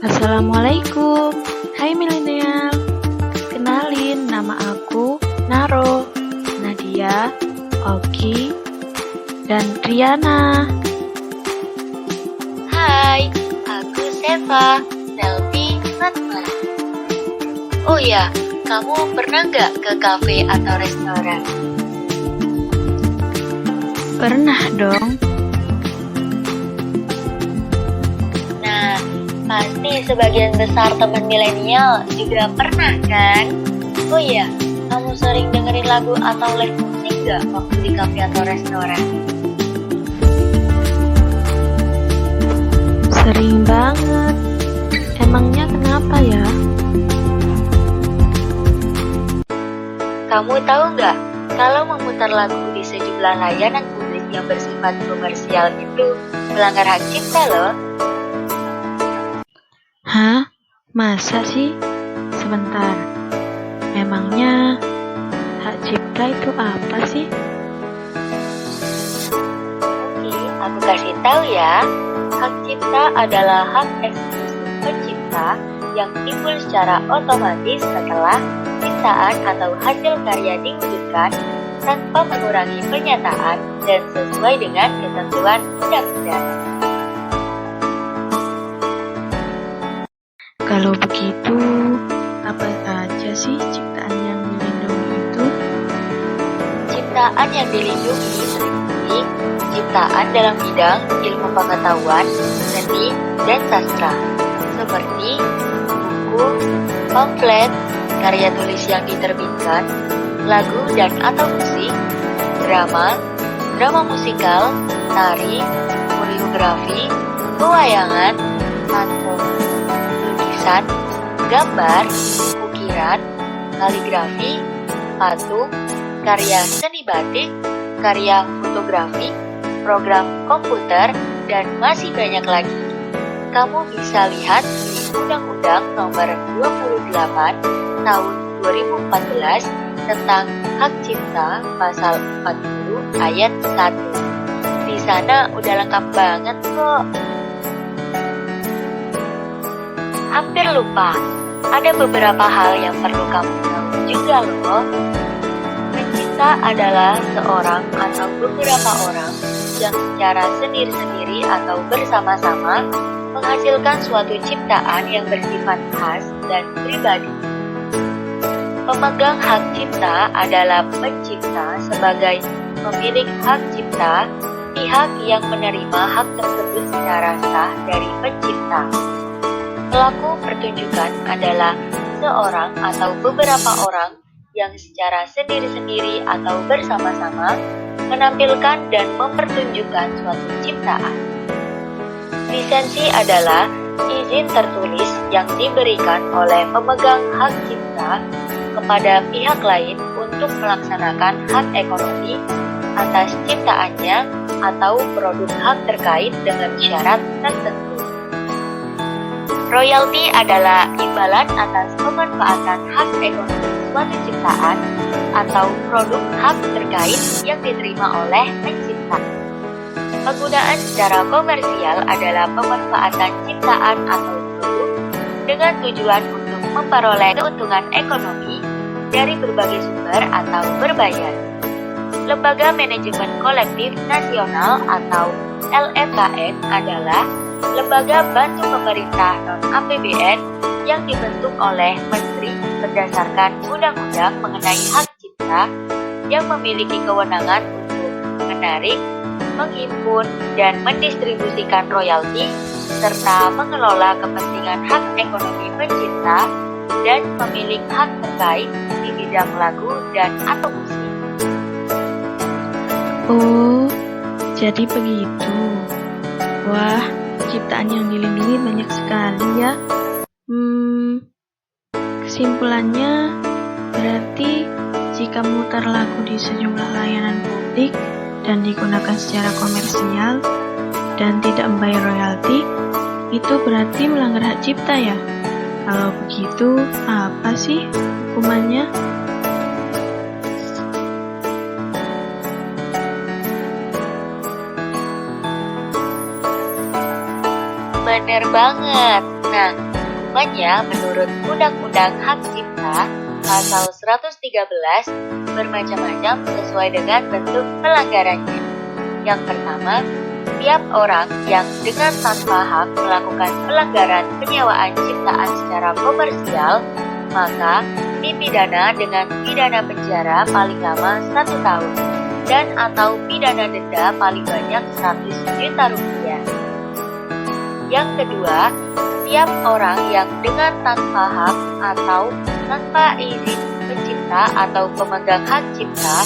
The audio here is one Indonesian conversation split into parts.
Assalamualaikum, hai milenial. Kenalin, nama aku Naro, Nadia, Oki, dan Triana. Hai, aku Seva, Selvi, Fatma. Oh ya, kamu pernah nggak ke kafe atau restoran? Pernah dong. Nah, pasti sebagian besar teman milenial juga pernah kan? Oh iya, kamu sering dengerin lagu atau live musik nggak waktu di kafe atau restoran? Sering banget. Emangnya kenapa ya? Kamu tahu nggak, kalau memutar lagu di sejumlah layanan publik yang bersifat komersial itu melanggar hak cipta loh. Hah? Masa sih? Sebentar. Memangnya hak cipta itu apa sih? Oke, aku kasih tahu ya. Hak cipta adalah hak eksklusif pencipta yang timbul secara otomatis setelah ciptaan atau hasil karya diwujudkan tanpa mengurangi pernyataan dan sesuai dengan ketentuan undang-undang. Kalau begitu, apa saja sih ciptaan yang dilindungi itu? Ciptaan yang dilindungi meliputi ciptaan dalam bidang ilmu pengetahuan, seni, dan sastra, seperti buku, pamflet, karya tulis yang diterbitkan, lagu dan atau musik, drama musikal, tari, koreografi, pewayangan, patung, lukisan, gambar, ukiran, kaligrafi, patung, karya seni batik, karya fotografi, program komputer, dan masih banyak lagi. Kamu bisa lihat di Undang-Undang Nomor 28 Tahun 2014 tentang Hak Cipta Pasal 40 Ayat 1. Di sana udah lengkap banget kok. Hampir lupa, ada beberapa hal yang perlu kamu tahu juga loh. Pencipta adalah seorang atau beberapa orang yang secara sendiri-sendiri atau bersama-sama menghasilkan suatu ciptaan yang bersifat khas dan pribadi. Pemegang hak cipta adalah pencipta sebagai pemilik hak cipta, pihak yang menerima hak tersebut secara sah dari pencipta. Pelaku pertunjukan adalah seorang atau beberapa orang yang secara sendiri-sendiri atau bersama-sama menampilkan dan mempertunjukkan suatu ciptaan. Lisensi adalah izin tertulis yang diberikan oleh pemegang hak cipta kepada pihak lain untuk melaksanakan hak ekonomi atas ciptaannya atau produk hak terkait dengan syarat tertentu. Royalti adalah imbalan atas pemanfaatan hak ekonomi suatu ciptaan atau produk hak terkait yang diterima oleh pencipta. Penggunaan secara komersial adalah pemanfaatan ciptaan atau produk dengan tujuan untuk memperoleh keuntungan ekonomi dari berbagai sumber atau berbayar. Lembaga Manajemen Kolektif Nasional atau LMKN adalah lembaga bantu pemerintah non-APBN yang dibentuk oleh Menteri berdasarkan Undang-Undang mengenai hak cipta yang memiliki kewenangan untuk menarik, menghimpun, dan mendistribusikan royalti serta mengelola kepentingan hak ekonomi pencipta dan pemilik hak terkait di bidang lagu dan atau musik. Oh, jadi begitu. Wah, ciptaan yang dilindungi banyak sekali ya. Kesimpulannya, berarti jika memutar lagu di sejumlah layanan publik dan digunakan secara komersial dan tidak membayar royalti, itu berarti melanggar hak cipta ya? Kalau begitu, apa sih hukumannya? Bener banget. Nah, hukumannya menurut Undang-Undang Hak Cipta Pasal 113 bermacam-macam sesuai dengan bentuk pelanggarannya. Yang pertama, setiap orang yang dengan tanpa hak melakukan pelanggaran penyewaan ciptaan secara komersial, maka dipidana dengan pidana penjara paling lama 1 tahun dan atau pidana denda paling banyak 100 juta rupiah. Yang kedua, setiap orang yang dengan tanpa hak atau tanpa izin pencipta atau pemegang hak cipta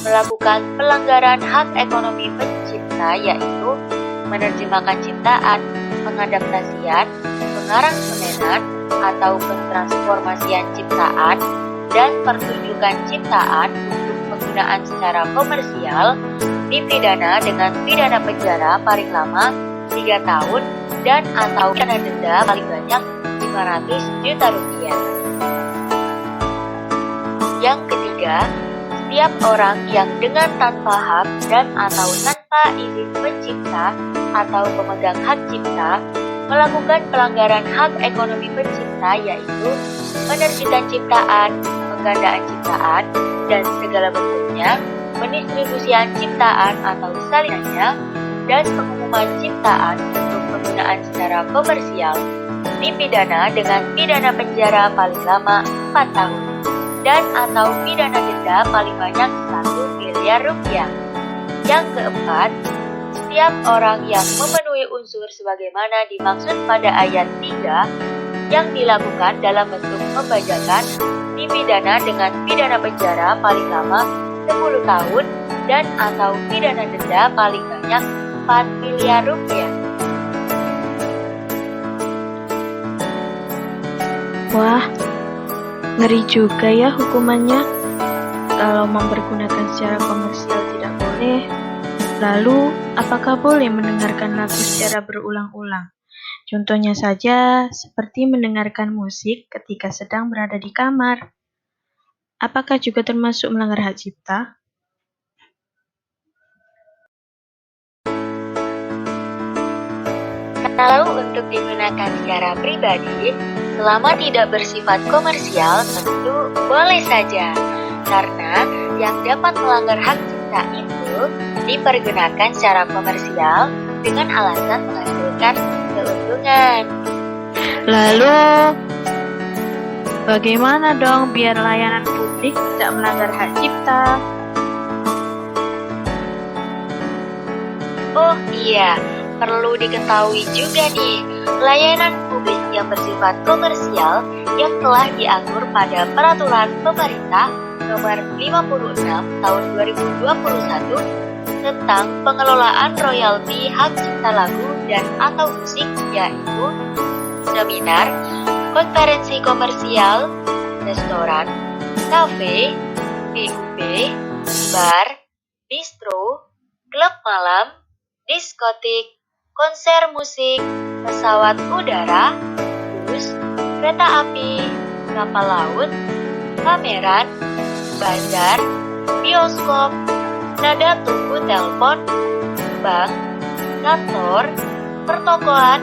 melakukan pelanggaran hak ekonomi pencipta, yaitu menerjemahkan ciptaan, pengadaptasian, pengaransemenan atau pentransformasian ciptaan, dan pertunjukan ciptaan untuk penggunaan secara komersial, dipidana dengan pidana penjara paling lama 3 tahun dan atau pidana denda paling banyak 500 juta rupiah. Yang ketiga, setiap orang yang dengan tanpa hak dan atau tanpa izin pencipta atau pemegang hak cipta melakukan pelanggaran hak ekonomi pencipta, yaitu penerbitan ciptaan, penggandaan ciptaan, dan segala bentuknya, pendistribusian ciptaan atau salinannya, dan pengumuman ciptaan untuk penggunaan secara komersial, dipidana dengan pidana penjara paling lama 4 tahun dan atau pidana denda paling banyak 1 miliar rupiah. Yang keempat, setiap orang yang memenuhi unsur sebagaimana dimaksud pada ayat 3 yang dilakukan dalam bentuk pembajakan dipidana dengan pidana penjara paling lama 10 tahun dan atau pidana denda paling banyak 4 miliar rupiah. Wah, ngeri juga ya hukumannya. Kalau mempergunakan secara komersial tidak boleh. Lalu, apakah boleh mendengarkan lagu secara berulang-ulang? Contohnya saja, seperti mendengarkan musik ketika sedang berada di kamar. Apakah juga termasuk melanggar hak cipta? Kalau untuk digunakan secara pribadi, selama tidak bersifat komersial, tentu boleh saja. Karena yang dapat melanggar hak cipta itu dipergunakan secara komersial dengan alasan menghasilkan keuntungan. Lalu, bagaimana dong biar layanan publik tidak melanggar hak cipta? Oh iya, perlu diketahui juga nih, layanan publik yang bersifat komersial yang telah diatur pada Peraturan Pemerintah Nomor 56 Tahun 2021 tentang pengelolaan royalti hak cipta lagu dan atau musik, yaitu seminar, konferensi komersial, restoran, kafe, PUB, bar, bistro, klub malam, diskotik, konser musik, pesawat udara, bus, kereta api, kapal laut, pameran, bazar, bioskop, nada tunggu telepon, bank, kantor, pertokoan,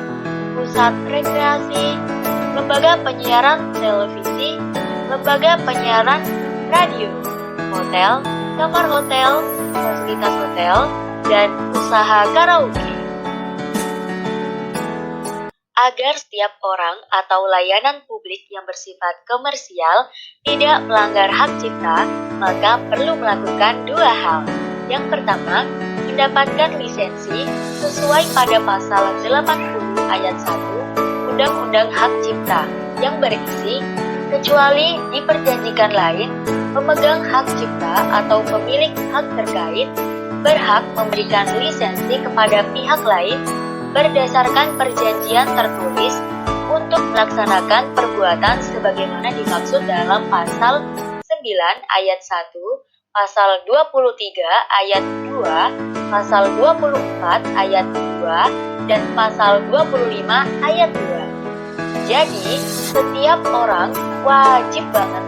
pusat rekreasi, lembaga penyiaran televisi, lembaga penyiaran radio, hotel, kamar hotel, fasilitas hotel, dan usaha karaoke. Agar setiap orang atau layanan publik yang bersifat komersial tidak melanggar hak cipta, maka perlu melakukan 2 hal. Yang pertama, mendapatkan lisensi sesuai pada pasal 80 ayat 1 Undang-Undang Hak Cipta yang berisi, kecuali diperjanjikan lain, pemegang hak cipta atau pemilik hak terkait berhak memberikan lisensi kepada pihak lain berdasarkan perjanjian tertulis untuk melaksanakan perbuatan sebagaimana dimaksud dalam pasal 9 ayat 1, pasal 23 ayat 2, pasal 24 ayat 2, dan pasal 25 ayat 2. Jadi, setiap orang wajib banget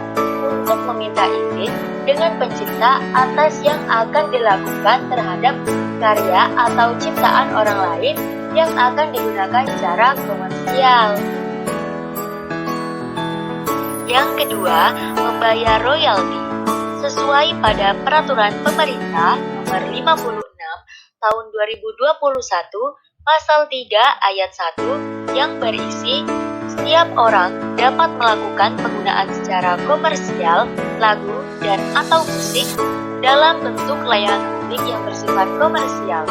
untuk meminta izin dengan pencipta atas yang akan dilakukan terhadap karya atau ciptaan orang lain yang akan digunakan secara komersial. Yang kedua, membayar royalti. Sesuai pada Peraturan Pemerintah Nomor 56 Tahun 2021 Pasal 3 Ayat 1 yang berisi setiap orang dapat melakukan penggunaan secara komersial lagu dan atau musik dalam bentuk layanan publik yang bersifat komersial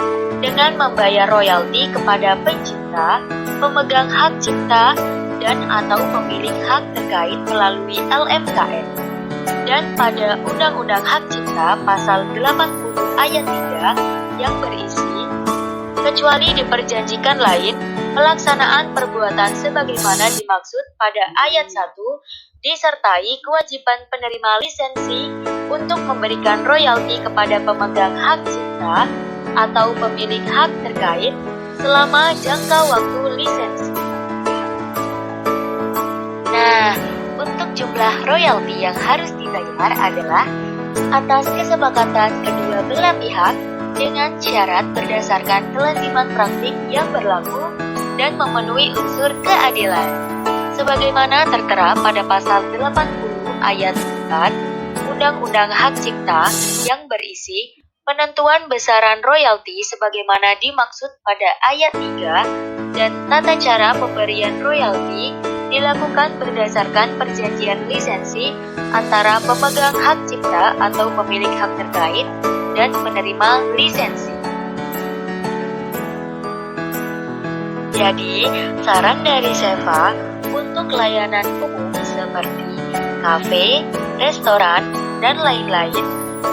dengan membayar royalti kepada pencipta, pemegang hak cipta, dan atau pemilik hak terkait melalui LMKN. Dan pada Undang-Undang Hak Cipta Pasal 80 Ayat 3 yang berisi, kecuali diperjanjikan lain, pelaksanaan perbuatan sebagaimana dimaksud pada ayat 1 disertai kewajiban penerima lisensi untuk memberikan royalti kepada pemegang hak cipta atau pemilik hak terkait selama jangka waktu lisensi. Nah, untuk jumlah royalti yang harus dibayar adalah atas kesepakatan kedua belah pihak dengan syarat berdasarkan kelaziman praktik yang berlaku dan memenuhi unsur keadilan. Sebagaimana tertera pada pasal 80 ayat 4 Undang-Undang Hak Cipta yang berisi penentuan besaran royalti sebagaimana dimaksud pada ayat 3 dan tata cara pemberian royalti dilakukan berdasarkan perjanjian lisensi antara pemegang hak cipta atau pemilik hak terkait dan penerima lisensi. Jadi, saran dari Seva untuk layanan umum seperti kafe, restoran, dan lain-lain,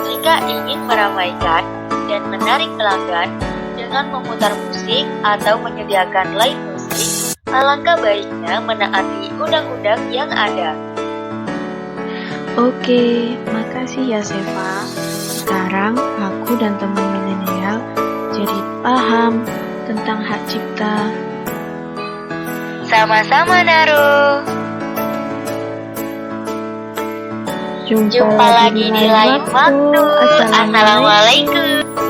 jika ingin meramaikan dan menarik pelanggan dengan memutar musik atau menyediakan live musik, alangkah baiknya menaati undang-undang yang ada. Oke, makasih ya Seva. Sekarang aku dan teman milenial jadi paham tentang hak cipta. Sama-sama Naro. Jumpa lagi di lain waktu. Assalamualaikum.